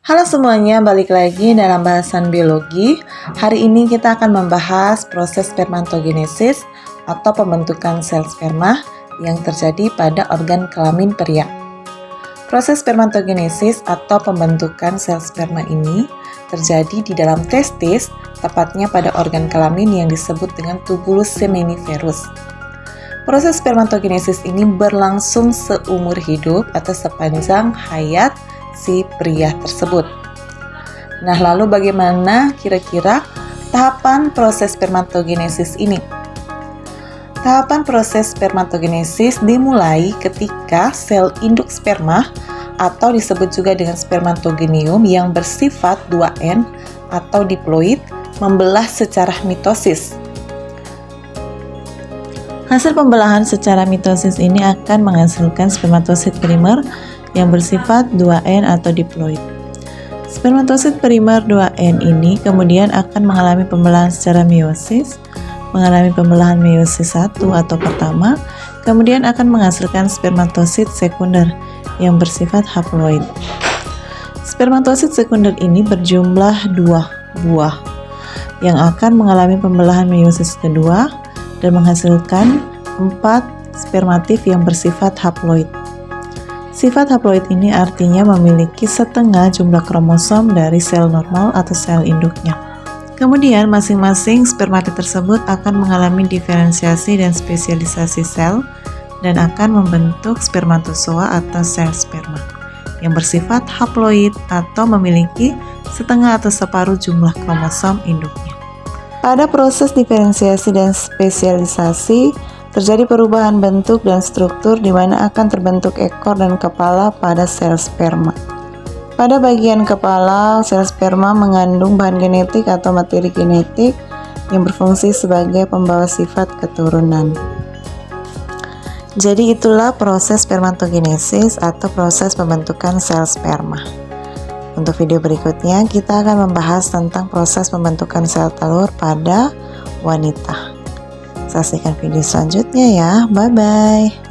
Halo semuanya, balik lagi dalam bahasan biologi. Hari ini kita akan membahas proses spermatogenesis atau pembentukan sel sperma yang terjadi pada organ kelamin pria. Proses spermatogenesis atau pembentukan sel sperma ini terjadi di dalam testis, tepatnya pada organ kelamin yang disebut dengan tubulus seminiferus. Proses spermatogenesis ini berlangsung seumur hidup atau sepanjang hayat si pria tersebut. Nah, lalu bagaimana kira-kira tahapan proses spermatogenesis ini? Tahapan proses spermatogenesis dimulai ketika sel induk sperma atau disebut juga dengan spermatogenium yang bersifat 2N atau diploid membelah secara mitosis. Hasil pembelahan secara mitosis ini akan menghasilkan spermatosit primer yang bersifat 2N atau diploid. Spermatosit primer 2N ini kemudian akan mengalami pembelahan secara meiosis, mengalami pembelahan meiosis 1 atau pertama, kemudian akan menghasilkan spermatosit sekunder yang bersifat haploid. Spermatosit sekunder ini berjumlah 2 buah yang akan mengalami pembelahan meiosis kedua dan menghasilkan 4 spermatif yang bersifat haploid. Sifat haploid ini artinya memiliki setengah jumlah kromosom dari sel normal atau sel induknya. Kemudian masing-masing spermatit tersebut akan mengalami diferensiasi dan spesialisasi sel dan akan membentuk spermatozoa atau sel sperma yang bersifat haploid atau memiliki setengah atau separuh jumlah kromosom induknya. Pada proses diferensiasi dan spesialisasi, terjadi perubahan bentuk dan struktur di mana akan terbentuk ekor dan kepala pada sel sperma. Pada bagian kepala, sel sperma mengandung bahan genetik atau materi genetik yang berfungsi sebagai pembawa sifat keturunan. Jadi itulah proses spermatogenesis atau proses pembentukan sel sperma. Untuk video berikutnya, kita akan membahas tentang proses pembentukan sel telur pada wanita. Saksikan video selanjutnya ya, bye-bye.